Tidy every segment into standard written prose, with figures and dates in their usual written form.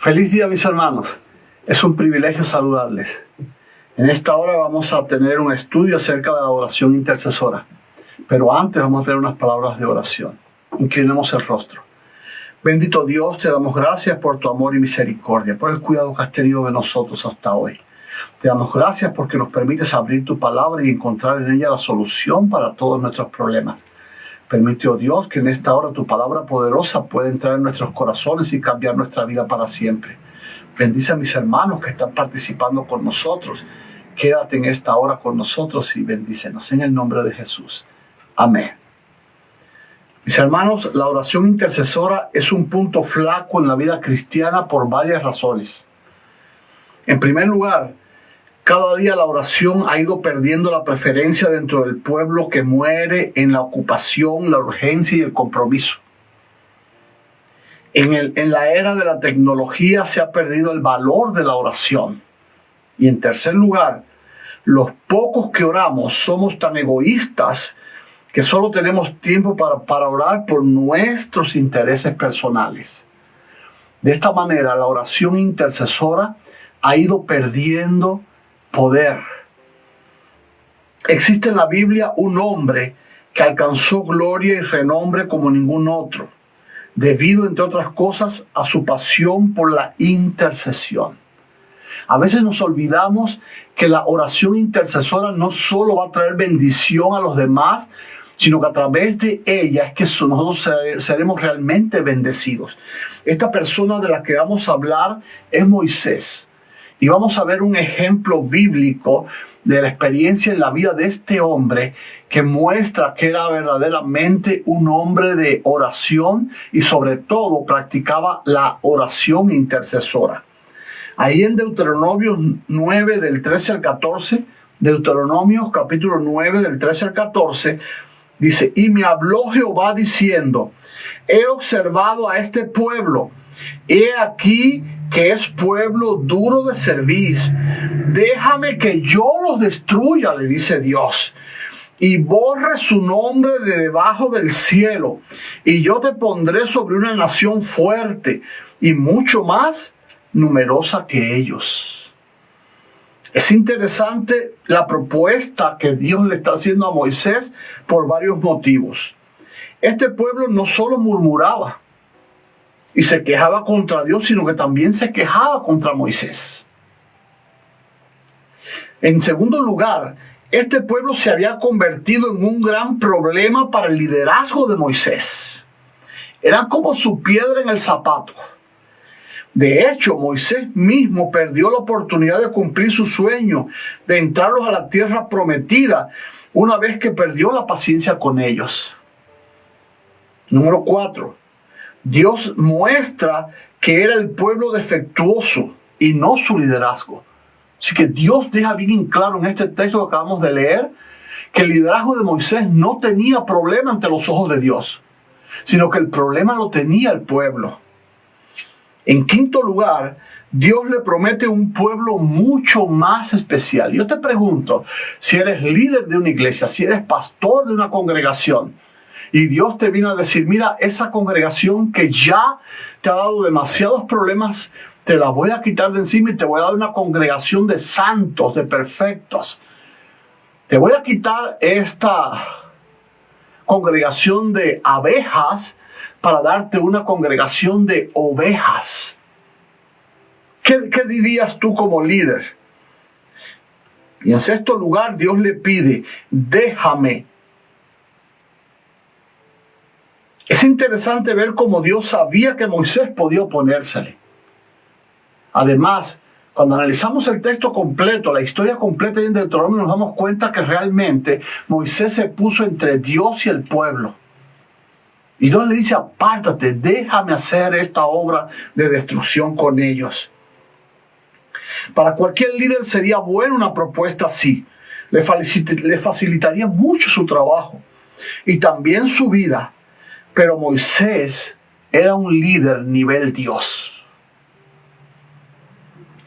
Feliz día, mis hermanos. Es un privilegio saludarles. En esta hora vamos a tener un estudio acerca de la oración intercesora. Pero antes vamos a tener unas palabras de oración. Inclinemos el rostro. Bendito Dios, te damos gracias por tu amor y misericordia, por el cuidado que has tenido de nosotros hasta hoy. Te damos gracias porque nos permites abrir tu palabra y encontrar en ella la solución para todos nuestros problemas. Permite, oh Dios, que en esta hora tu palabra poderosa pueda entrar en nuestros corazones y cambiar nuestra vida para siempre. Bendice a mis hermanos que están participando con nosotros. Quédate en esta hora con nosotros y bendícenos en el nombre de Jesús. Amén. Mis hermanos, la oración intercesora es un punto flaco en la vida cristiana por varias razones. En primer lugar, cada día la oración ha ido perdiendo la preferencia dentro del pueblo que muere en la ocupación, la urgencia y el compromiso. En la era de la tecnología se ha perdido el valor de la oración. Y en tercer lugar, los pocos que oramos somos tan egoístas que solo tenemos tiempo para orar por nuestros intereses personales. De esta manera, la oración intercesora ha ido perdiendo poder. Existe en la Biblia un hombre que alcanzó gloria y renombre como ningún otro, debido, entre otras cosas, a su pasión por la intercesión. A veces nos olvidamos que la oración intercesora no solo va a traer bendición a los demás, sino que a través de ella es que nosotros seremos realmente bendecidos. Esta persona de la que vamos a hablar es Moisés. Y vamos a ver un ejemplo bíblico de la experiencia en la vida de este hombre que muestra que era verdaderamente un hombre de oración y sobre todo practicaba la oración intercesora. Ahí en Deuteronomio 9 del 13 al 14, Deuteronomio capítulo 9 del 13 al 14, dice: y me habló Jehová diciendo, he observado a este pueblo, he aquí que es pueblo duro de cerviz. Déjame que yo los destruya, le dice Dios, y borre su nombre de debajo del cielo, y yo te pondré sobre una nación fuerte y mucho más numerosa que ellos. Es interesante la propuesta que Dios le está haciendo a Moisés por varios motivos. Este pueblo no solo murmuraba y se quejaba contra Dios, sino que también se quejaba contra Moisés. En segundo lugar, este pueblo se había convertido en un gran problema para el liderazgo de Moisés. Era como su piedra en el zapato. De hecho, Moisés mismo perdió la oportunidad de cumplir su sueño, de entrarlos a la tierra prometida, una vez que perdió la paciencia con ellos. Número 4. Dios muestra que era el pueblo defectuoso y no su liderazgo. Así que Dios deja bien en claro en este texto que acabamos de leer que el liderazgo de Moisés no tenía problema ante los ojos de Dios, sino que el problema lo tenía el pueblo. En quinto lugar, Dios le promete un pueblo mucho más especial. Yo te pregunto, si eres líder de una iglesia, si eres pastor de una congregación, y Dios te vino a decir, mira, esa congregación que ya te ha dado demasiados problemas, te la voy a quitar de encima y te voy a dar una congregación de santos, de perfectos. Te voy a quitar esta congregación de abejas para darte una congregación de ovejas. ¿Qué dirías tú como líder? Y en sexto lugar, Dios le pide, déjame. Es interesante ver cómo Dios sabía que Moisés podía oponérsele. Además, cuando analizamos el texto completo, la historia completa en Deuteronomio, nos damos cuenta que realmente Moisés se puso entre Dios y el pueblo. Y Dios le dice, apártate, déjame hacer esta obra de destrucción con ellos. Para cualquier líder sería buena una propuesta así. Le facilitaría mucho su trabajo y también su vida. Pero Moisés era un líder nivel Dios.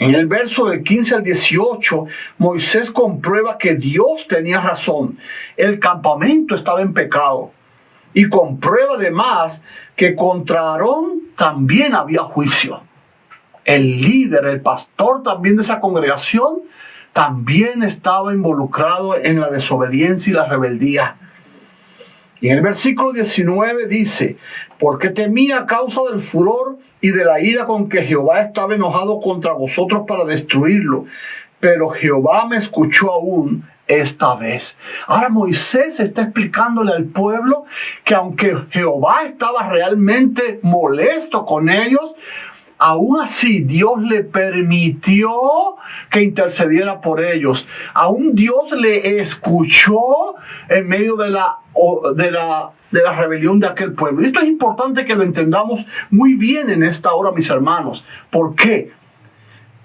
En el verso del 15 al 18, Moisés comprueba que Dios tenía razón. El campamento estaba en pecado. Y comprueba además que contra Aarón también había juicio. el líder, el pastor también de esa congregación, también estaba involucrado en la desobediencia y la rebeldía. Y en el versículo 19 dice: porque temía a causa del furor y de la ira con que Jehová estaba enojado contra vosotros para destruirlo. Pero Jehová me escuchó aún esta vez. Ahora Moisés está explicándole al pueblo que aunque Jehová estaba realmente molesto con ellos, aún así Dios le permitió que intercediera por ellos. Aún Dios le escuchó en medio de la rebelión de aquel pueblo. Y esto es importante que lo entendamos muy bien en esta hora, mis hermanos. ¿Por qué?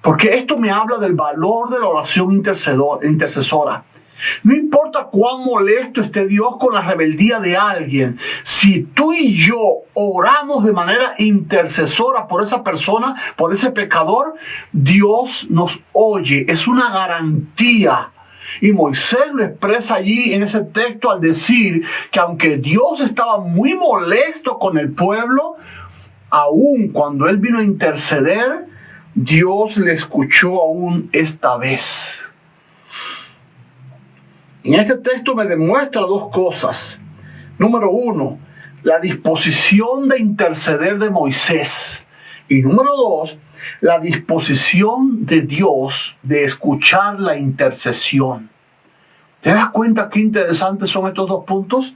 Porque esto me habla del valor de la oración intercesora. No importa cuán molesto esté Dios con la rebeldía de alguien, si tú y yo oramos de manera intercesora por esa persona, por ese pecador, Dios nos oye. Es una garantía. Y Moisés lo expresa allí en ese texto al decir que aunque Dios estaba muy molesto con el pueblo, aún cuando él vino a interceder, Dios le escuchó aún esta vez. En este texto me demuestra dos cosas. Número uno, la disposición de interceder de Moisés. Y número dos, la disposición de Dios de escuchar la intercesión. ¿Te das cuenta qué interesantes son estos dos puntos?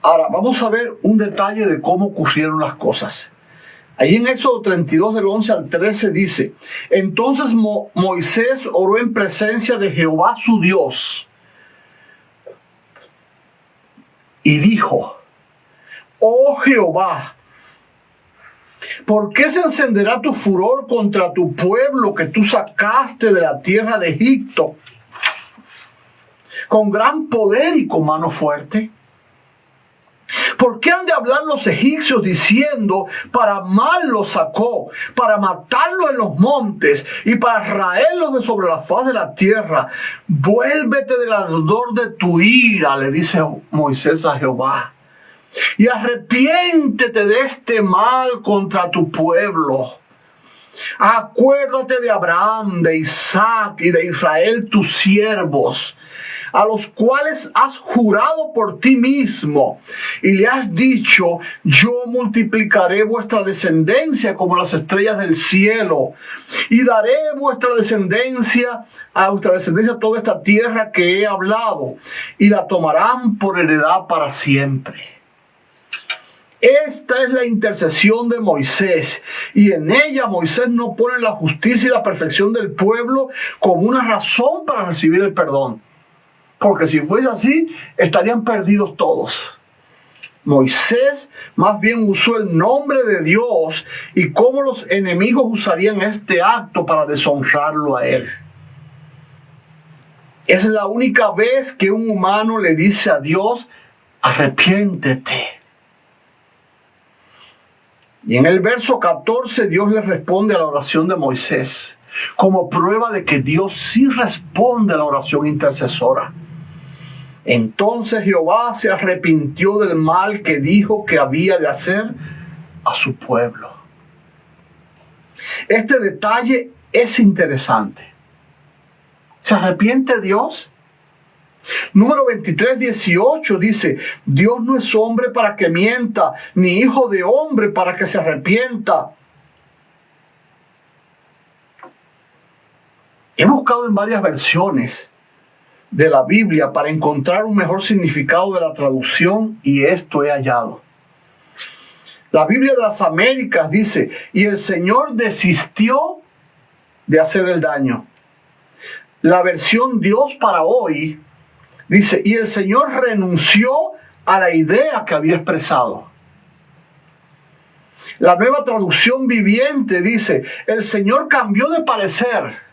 Ahora, vamos a ver un detalle de cómo ocurrieron las cosas. Ahí en Éxodo 32, del 11 al 13 dice: entonces Moisés oró en presencia de Jehová su Dios y dijo: oh Jehová, ¿por qué se encenderá tu furor contra tu pueblo que tú sacaste de la tierra de Egipto con gran poder y con mano fuerte? ¿Por qué han de hablar los egipcios diciendo: para mal los sacó, para matarlos en los montes y para raerlos de sobre la faz de la tierra? Vuélvete del ardor de tu ira, le dice Moisés a Jehová, y arrepiéntete de este mal contra tu pueblo. Acuérdate de Abraham, de Isaac y de Israel tus siervos, a los cuales has jurado por ti mismo, y le has dicho: yo multiplicaré vuestra descendencia como las estrellas del cielo, y daré a vuestra descendencia toda esta tierra que he hablado, y la tomarán por heredad para siempre. Esta es la intercesión de Moisés, y en ella Moisés no pone la justicia y la perfección del pueblo como una razón para recibir el perdón, porque si fuese así, estarían perdidos todos. Moisés más bien usó el nombre de Dios y cómo los enemigos usarían este acto para deshonrarlo a él. Es la única vez que un humano le dice a Dios: arrepiéntete. Y en el verso 14 Dios le responde a la oración de Moisés, como prueba de que Dios sí responde a la oración intercesora. Entonces Jehová se arrepintió del mal que dijo que había de hacer a su pueblo. Este detalle es interesante. ¿Se arrepiente Dios? Número 23, 18 dice: Dios no es hombre para que mienta, ni hijo de hombre para que se arrepienta. He buscado en varias versiones de la Biblia para encontrar un mejor significado de la traducción, y esto he hallado. La Biblia de las Américas dice: y el Señor desistió de hacer el daño. La versión Dios para hoy dice: y el Señor renunció a la idea que había expresado. La Nueva Traducción Viviente dice: el Señor cambió de parecer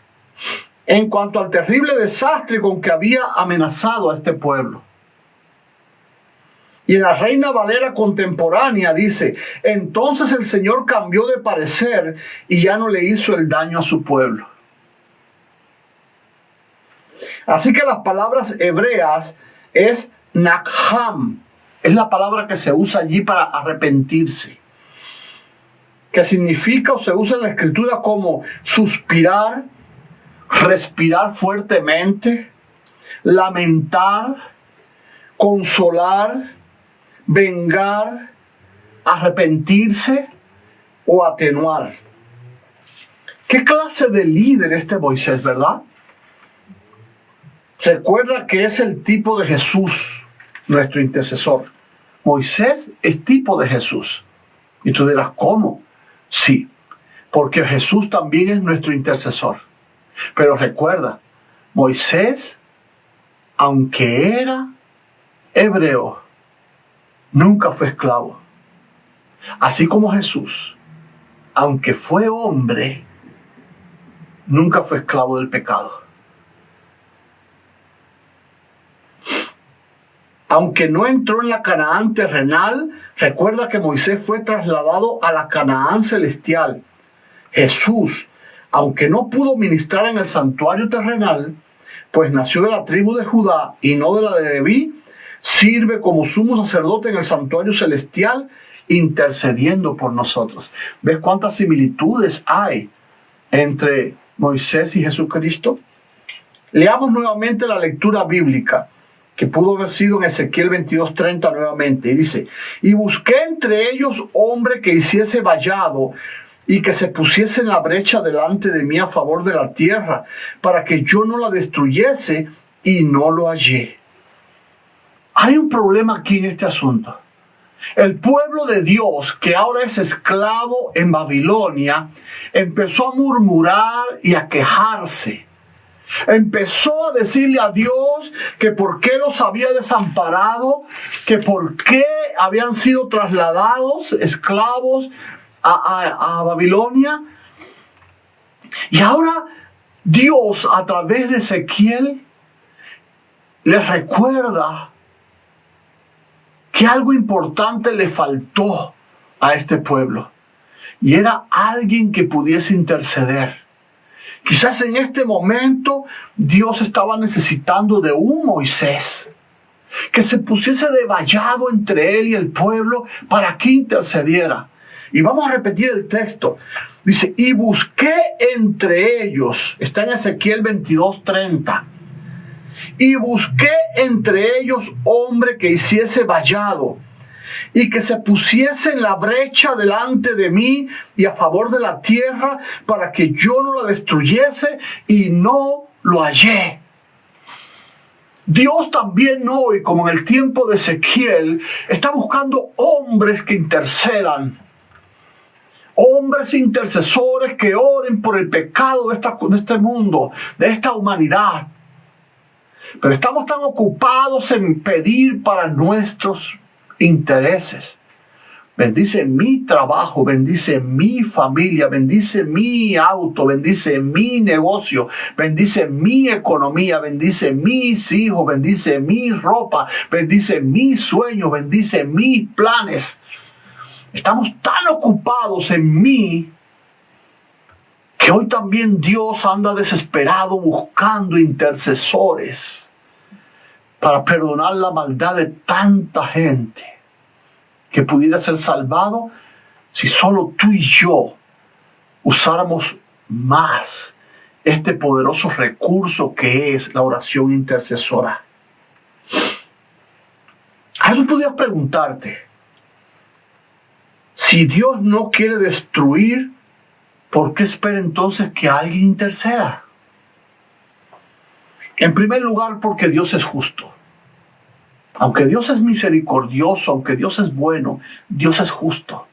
en cuanto al terrible desastre con que había amenazado a este pueblo. Y en la Reina Valera contemporánea dice: entonces el Señor cambió de parecer y ya no le hizo el daño a su pueblo. Así que las palabras hebreas es nakham, es la palabra que se usa allí para arrepentirse. que significa o se usa en la Escritura como suspirar, respirar fuertemente, lamentar, consolar, vengar, arrepentirse o atenuar. ¿Qué clase de líder este Moisés, verdad? Recuerda que es el tipo de Jesús, nuestro intercesor. Moisés es tipo de Jesús. Y tú dirás, ¿cómo? Sí, porque Jesús también es nuestro intercesor. Pero recuerda, Moisés, aunque era hebreo, nunca fue esclavo. Así como Jesús, aunque fue hombre, nunca fue esclavo del pecado. Aunque no entró en la Canaán terrenal, recuerda que Moisés fue trasladado a la Canaán celestial. Jesús, aunque no pudo ministrar en el santuario terrenal, pues nació de la tribu de Judá y no de la de Leví, sirve como sumo sacerdote en el santuario celestial, intercediendo por nosotros. ¿Ves cuántas similitudes hay entre Moisés y Jesucristo? Leamos nuevamente la lectura bíblica, que pudo haber sido en Ezequiel 22:30 nuevamente. Y dice, y busqué entre ellos hombre que hiciese vallado y que se pusiese en la brecha delante de mí a favor de la tierra, para que yo no la destruyese, y no lo hallé. Hay un problema aquí en este asunto. El pueblo de Dios, que ahora es esclavo en Babilonia, empezó a murmurar y a quejarse. Empezó a decirle a Dios que por qué los había desamparado, que por qué habían sido trasladados esclavos a Babilonia. Y ahora Dios, a través de Ezequiel, les recuerda que algo importante le faltó a este pueblo, y era alguien que pudiese interceder. Quizás en este momento Dios estaba necesitando de un Moisés que se pusiese de vallado entre él y el pueblo para que intercediera. Y vamos a repetir el texto. Dice, y busqué entre ellos, está en Ezequiel 22:30, y busqué entre ellos hombre que hiciese vallado y que se pusiese en la brecha delante de mí y a favor de la tierra, para que yo no la destruyese, y no lo hallé. Dios también hoy, como en el tiempo de Ezequiel, está buscando hombres que intercedan. Hombres intercesores que oren por el pecado de este mundo, de esta humanidad. Pero estamos tan ocupados en pedir para nuestros intereses. Bendice mi trabajo, bendice mi familia, bendice mi auto, bendice mi negocio, bendice mi economía, bendice mis hijos, bendice mi ropa, bendice mis sueños, bendice mis planes. Estamos tan ocupados en mí que hoy también Dios anda desesperado buscando intercesores para perdonar la maldad de tanta gente que pudiera ser salvado si solo tú y yo usáramos más este poderoso recurso que es la oración intercesora. A eso podrías preguntarte, si Dios no quiere destruir, ¿por qué espera entonces que alguien interceda? En primer lugar, porque Dios es justo. Aunque Dios es misericordioso, aunque Dios es bueno, Dios es justo.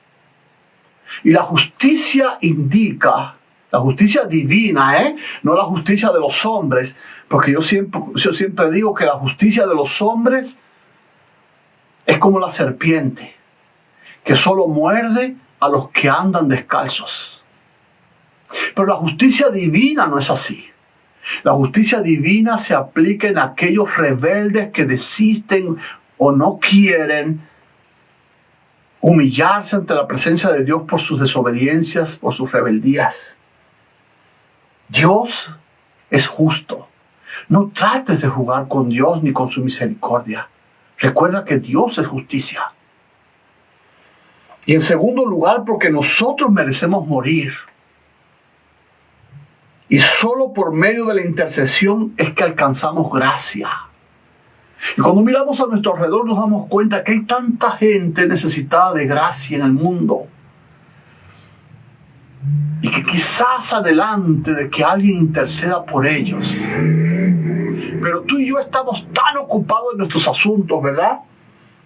Y la justicia indica, la justicia divina, no la justicia de los hombres, porque yo siempre digo que la justicia de los hombres es como la serpiente, que solo muerde a los que andan descalzos. Pero la justicia divina no es así. La justicia divina se aplica en aquellos rebeldes que desisten o no quieren humillarse ante la presencia de Dios por sus desobediencias, por sus rebeldías. Dios es justo. No trates de jugar con Dios ni con su misericordia. Recuerda que Dios es justicia. Y en segundo lugar, porque nosotros merecemos morir. Y solo por medio de la intercesión es que alcanzamos gracia. Y cuando miramos a nuestro alrededor nos damos cuenta que hay tanta gente necesitada de gracia en el mundo. Y que quizás adelante de que alguien interceda por ellos. Pero tú y yo estamos tan ocupados en nuestros asuntos, ¿verdad?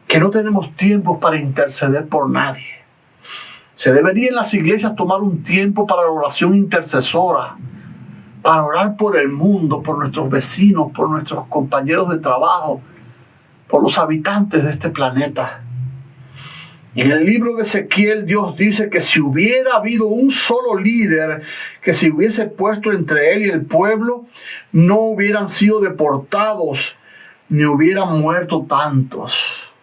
Que no tenemos tiempo para interceder por nadie. Se debería en las iglesias tomar un tiempo para la oración intercesora, para orar por el mundo, por nuestros vecinos, por nuestros compañeros de trabajo, por los habitantes de este planeta. Y en el libro de Ezequiel, Dios dice que si hubiera habido un solo líder que se hubiese puesto entre él y el pueblo, no hubieran sido deportados, ni hubieran muerto tantos.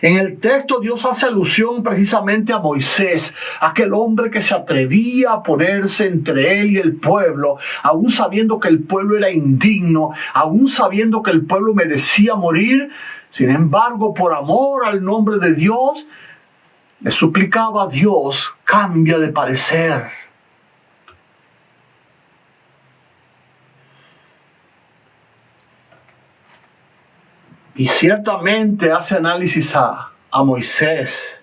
En el texto Dios hace alusión precisamente a Moisés, aquel hombre que se atrevía a ponerse entre él y el pueblo, aún sabiendo que el pueblo era indigno, aún sabiendo que el pueblo merecía morir. Sin embargo, por amor al nombre de Dios, le suplicaba a Dios, cambia de parecer. Y ciertamente hace análisis a Moisés.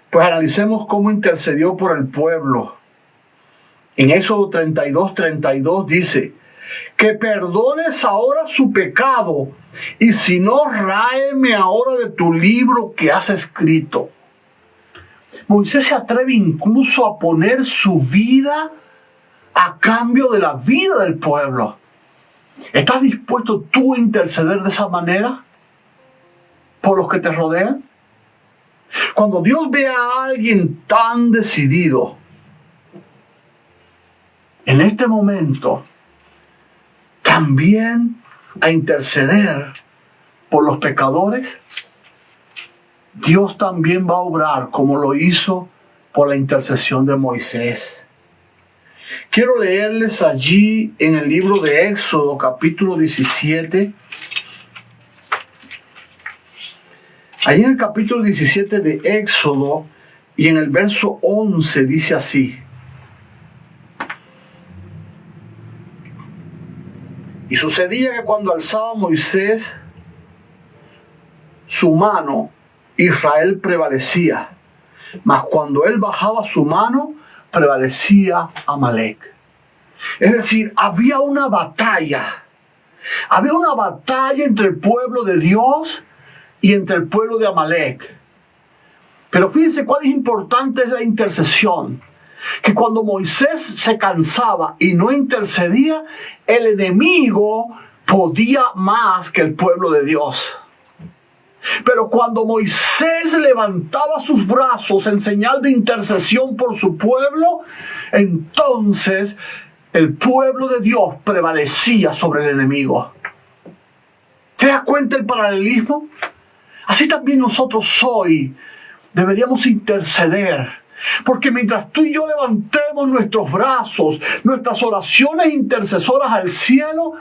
Pues analicemos cómo intercedió por el pueblo. En Éxodo 32 dice, que perdones ahora su pecado, y si no, ráeme ahora de tu libro que has escrito. Moisés se atreve incluso a poner su vida a cambio de la vida del pueblo. ¿Estás dispuesto tú a interceder de esa manera por los que te rodean? Cuando Dios ve a alguien tan decidido, en este momento, también a interceder por los pecadores, Dios también va a obrar como lo hizo por la intercesión de Moisés. Quiero leerles allí en el libro de Éxodo, capítulo 17. Allí en el capítulo 17 de Éxodo y en el verso 11 dice así. Y sucedía que cuando alzaba Moisés su mano, Israel prevalecía. Mas cuando él bajaba su mano, prevalecía Amalec. Es decir, había una batalla. Había una batalla entre el pueblo de Dios y entre el pueblo de Amalec. Pero fíjense cuál es importante es la intercesión. Que cuando Moisés se cansaba y no intercedía, el enemigo podía más que el pueblo de Dios. Pero cuando Moisés levantaba sus brazos en señal de intercesión por su pueblo, entonces el pueblo de Dios prevalecía sobre el enemigo. ¿Te das cuenta el paralelismo? Así también nosotros hoy deberíamos interceder. Porque mientras tú y yo levantemos nuestros brazos, nuestras oraciones intercesoras al cielo,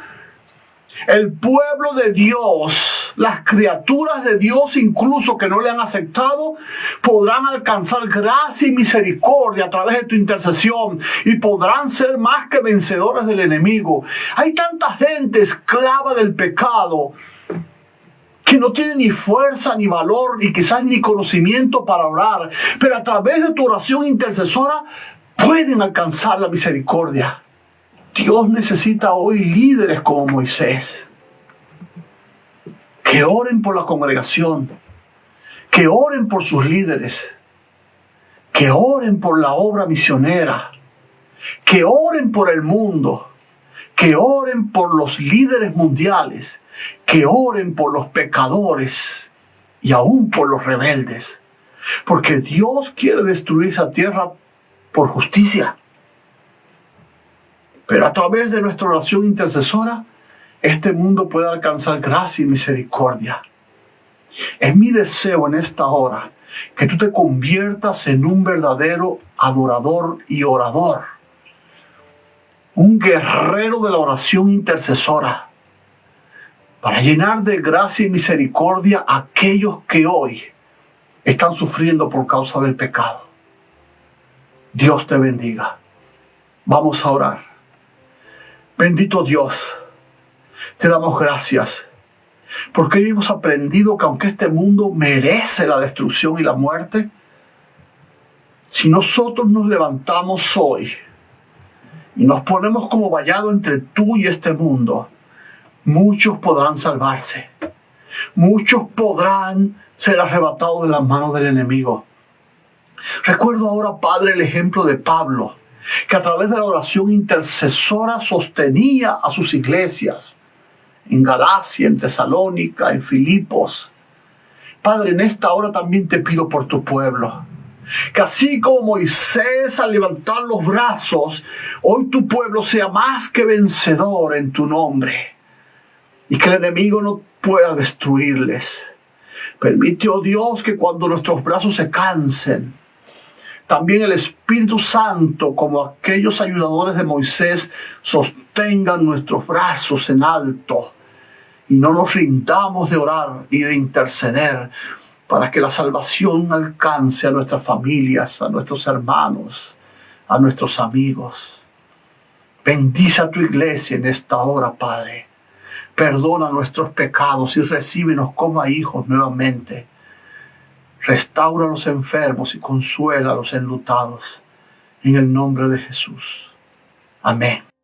el pueblo de Dios, las criaturas de Dios incluso que no le han aceptado, podrán alcanzar gracia y misericordia a través de tu intercesión y podrán ser más que vencedores del enemigo. Hay tanta gente esclava del pecado que no tiene ni fuerza, ni valor, y quizás ni conocimiento para orar, pero a través de tu oración intercesora pueden alcanzar la misericordia. Dios necesita hoy líderes como Moisés, que oren por la congregación, que oren por sus líderes, que oren por la obra misionera, que oren por el mundo, que oren por los líderes mundiales, que oren por los pecadores y aún por los rebeldes. Porque Dios quiere destruir esa tierra por justicia. Pero a través de nuestra oración intercesora, este mundo puede alcanzar gracia y misericordia. Es mi deseo en esta hora que tú te conviertas en un verdadero adorador y orador. Un guerrero de la oración intercesora. Para llenar de gracia y misericordia a aquellos que hoy están sufriendo por causa del pecado. Dios te bendiga. Vamos a orar. Bendito Dios, te damos gracias porque hoy hemos aprendido que aunque este mundo merece la destrucción y la muerte, si nosotros nos levantamos hoy y nos ponemos como vallado entre tú y este mundo, muchos podrán salvarse. Muchos podrán ser arrebatados de las manos del enemigo. Recuerdo ahora, Padre, el ejemplo de Pablo, que a través de la oración intercesora sostenía a sus iglesias en Galacia, en Tesalónica, en Filipos. Padre, en esta hora también te pido por tu pueblo, que así como Moisés al levantar los brazos, hoy tu pueblo sea más que vencedor en tu nombre y que el enemigo no pueda destruirles. Permite, oh Dios, que cuando nuestros brazos se cansen, también el Espíritu Santo, como aquellos ayudadores de Moisés, sostengan nuestros brazos en alto y no nos rindamos de orar y de interceder para que la salvación alcance a nuestras familias, a nuestros hermanos, a nuestros amigos. Bendice a tu iglesia en esta hora, Padre. Perdona nuestros pecados y recíbenos como a hijos nuevamente. Restaura a los enfermos y consuela a los enlutados. En el nombre de Jesús. Amén.